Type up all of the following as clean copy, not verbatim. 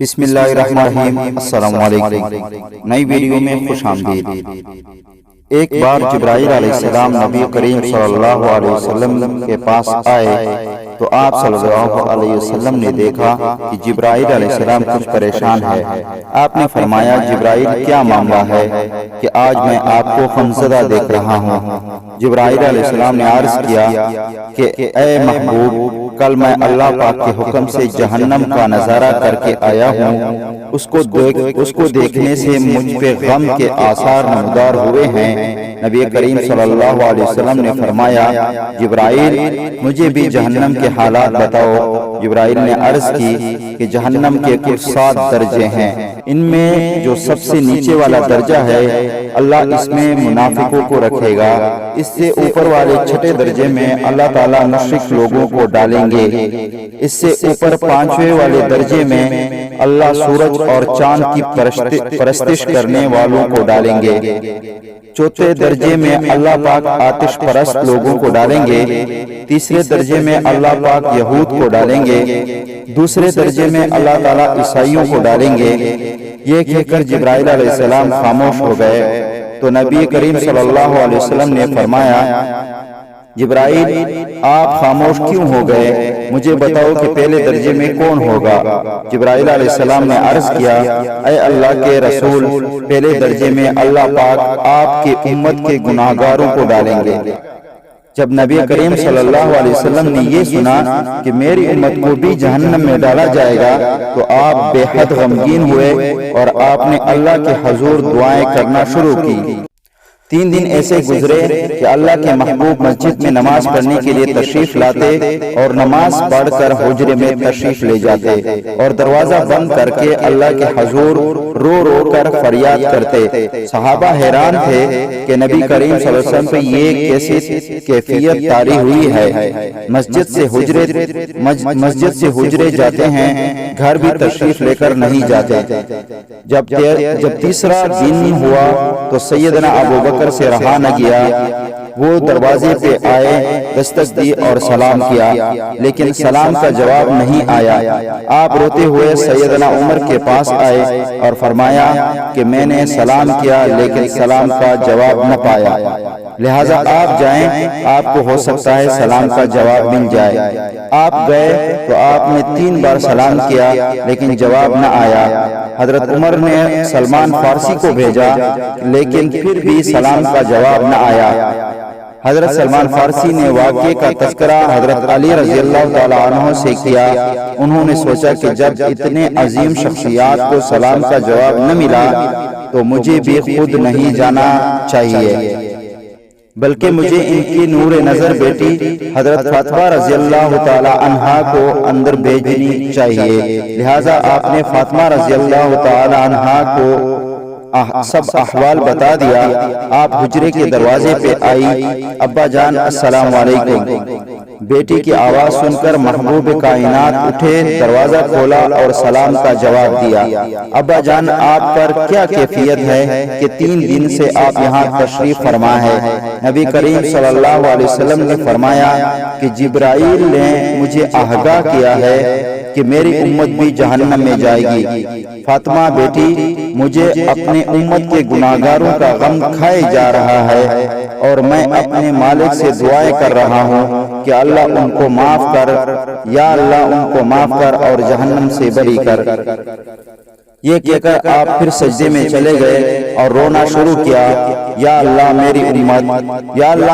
بسم اللہ الرحمن الرحیم۔ السلام علیکم، نئی ویڈیو میں خوش آمدید۔ ایک بار جبرائیل علیہ السلام نبی کریم صلی اللہ علیہ وسلم کے پاس آئے تو آپ صلی اللہ علیہ وسلم نے دیکھا کہ جبرائیل علیہ السلام کچھ پریشان ہے۔ آپ نے فرمایا جبرائیل کیا معاملہ ہے کہ آج میں آپ کو غمزدہ دیکھ رہا ہوں؟ جبرائیل علیہ السلام نے عرض کیا کہ اے محبوب، کل میں اللہ پاک کے حکم سے جہنم کا نظارہ کر کے آیا ہوں، اس کو دیکھنے سے مجھ پہ غم کے آثار نمودار ہوئے ہیں۔ نبی کریم صلی اللہ علیہ وسلم نے فرمایا جبرائیل مجھے بھی جہنم کے حالات بتاؤ۔ جبرائیل نے عرض کی کہ جہنم کے کل 7 درجے ہیں، ان میں جو سب سے نیچے والا درجہ ہے اللہ اس میں منافقوں کو رکھے گا، اس سے اوپر والے 6 درجے میں اللہ تعالیٰ مشرک لوگوں کو ڈالیں گے، اس سے اوپر 5ویں والے درجے میں اللہ سورج اور چاند کی پرستش کرنے والوں کو ڈالیں گے، 4تھے درجے میں اللہ پاک آتش پرست لوگوں کو ڈالیں گے، 3رے درجے میں اللہ پاک یہود کو ڈالیں گے، 2 درجے میں اللہ تعالیٰ عیسائیوں کو ڈالیں گے۔ یہ کہہ کر جبرائیل علیہ السلام خاموش ہو گئے تو نبی کریم صلی اللہ علیہ وسلم نے فرمایا جبرائیل آپ خاموش کیوں ہو گئے؟ مجھے بتاؤ کہ پہلے درجے میں کون ہوگا؟ جبرائیل علیہ السلام نے عرض کیا اے اللہ کے رسول، پہلے درجے میں اللہ پاک آپ کے امت کے گناہگاروں کو ڈالیں گے۔ جب نبی کریم صلی اللہ علیہ وسلم نے یہ سنا کہ میری امت کو بھی جہنم میں ڈالا جائے گا تو آپ بے حد غمگین ہوئے اور آپ نے اللہ کے حضور دعائیں کرنا شروع کی۔ 3 دن ایسے گزرے کہ اللہ کے محبوب مسجد میں نماز پڑھنے کے لیے تشریف لاتے اور نماز پڑھ کر حجرے میں تشریف لے جاتے اور دروازہ بند کر کے اللہ کے حضور رو رو کر فریاد کرتے۔ صحابہ حیران تھے کہ نبی کریم صلی اللہ علیہ وسلم پہ یہ کیسی کیفیت طاری ہوئی ہے، مسجد سے حجرے جاتے ہیں، گھر بھی تشریف لے کر نہیں جاتے۔ جب 3را دن ہوا تو سیدنا ابوبکر سے رہا نہ گیا، وہ دروازے پہ آئے، دستک دی اور سلام کیا، لیکن سلام کا جواب نہیں آیا۔ آپ روتے ہوئے سیدنا عمر کے پاس آئے اور فرمایا کہ میں نے سلام کیا لیکن سلام کا جواب نہ پایا، لہٰذا آپ جائیں، آپ کو ہو سکتا ہے سلام کا جواب مل جائے۔ آپ گئے تو آپ نے 3 بار سلام کیا لیکن جواب نہ آیا۔ حضرت عمر نے سلمان فارسی کو بھیجا لیکن پھر بھی سلام کا جواب نہ آیا۔ حضرت سلمان فارسی نے واقعے کا تذکرہ حضرت علی رضی اللہ تعالیٰ عنہ سے کیا۔ انہوں نے سوچا کہ جب اتنے عظیم شخصیات کو سلام کا جواب نہ ملا تو مجھے بھی خود نہیں جانا چاہیے، بلکہ مجھے ان کی نور نظر بیٹی حضرت فاطمہ رضی اللہ تعالیٰ عنہا کو اندر بھیجنی چاہیے۔ لہٰذا آپ نے فاطمہ رضی اللہ تعالیٰ عنہا کو سب احوال بتا دیا۔ آپ حجرے کے دروازے پہ آئی، ابا جان السلام علیکم۔ بیٹی کی آواز سن کر محبوب کائنات اٹھے، دروازہ کھولا اور سلام کا جواب دیا۔ ابا جان آپ پر کیا کیفیت ہے کہ 3 دن سے آپ یہاں تشریف فرما ہے؟ نبی کریم صلی اللہ علیہ وسلم نے فرمایا کہ جبرائیل نے مجھے آگاہ کیا ہے کہ میری امت بھی جہنم میں جائے گی۔ فاطمہ بیٹی، مجھے اپنے امت کے گناہگاروں کا غم کھائے جا رہا ہے اور میں اپنے مالک سے دعائیں کر رہا ہوں کہ اللہ ان کو معاف کر، یا اللہ ان کو معاف کر اور جہنم سے بری کر۔ یہ کہہ کر آپ پھر سجدے میں چلے گئے اور رونا شروع کیا، یا اللہ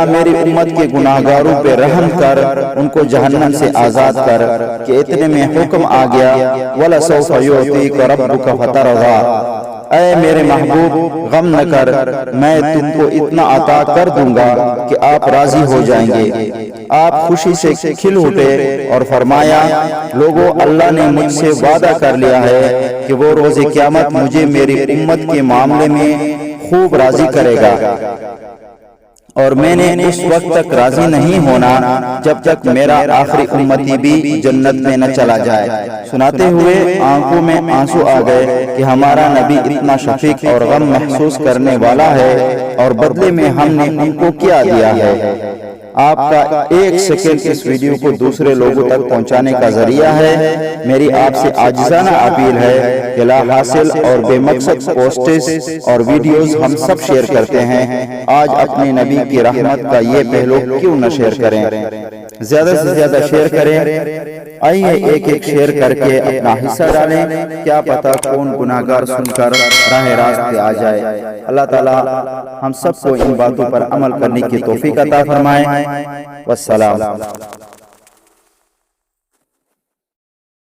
میری امت کے گناہگاروں پہ رحم کر، ان کو جہنم سے آزاد کر۔ کہ اتنے میں حکم آ گیا وَلَسَوْفَ يُعْطِيكَ رَبُّكَ فَتَرْضَىٰ، اے میرے محبوب غم نہ کر، میں تم کو اتنا عطا کر دوں گا کہ آپ راضی ہو جائیں گے۔ آپ خوشی سے کھل اٹھے اور فرمایا لوگوں، اللہ نے مجھ سے وعدہ کر لیا ہے کہ وہ روز قیامت مجھے میری امت کے معاملے میں خوب راضی کرے گا، اور میں نے اس وقت تک راضی نہیں ہونا جب تک میرا آخری امتی بھی جنت میں نہ چلا جائے۔ سناتے ہوئے آنکھوں میں آنسو آ گئے کہ ہمارا نبی اتنا شفیق اور غم محسوس کرنے والا ہے اور بدلے میں ہم نے ان کو کیا دیا ہے۔ آپ کا ایک سیکنڈ اس ویڈیو کو دوسرے لوگوں تک پہنچانے کا ذریعہ ہے۔ میری آپ سے عاجزانہ اپیل ہے کہ لا حاصل اور بے مقصد پوسٹس اور ویڈیوز ہم سب شیئر کرتے ہیں، آج اپنے نبی کی رحمت کا یہ پہلو کیوں نہ شیئر کریں؟ زیادہ سے زیادہ شیئر کریں۔ آئیے ایک ایک شیئر کر کے اپنا حصہ ڈالیں، کیا پتہ کون گناہگار سن کر راہ راست پہ آ جائے۔ اللہ تعالیٰ ہم سب کو ان باتوں پر عمل کرنے کی توفیق عطا فرمائے۔ والسلام۔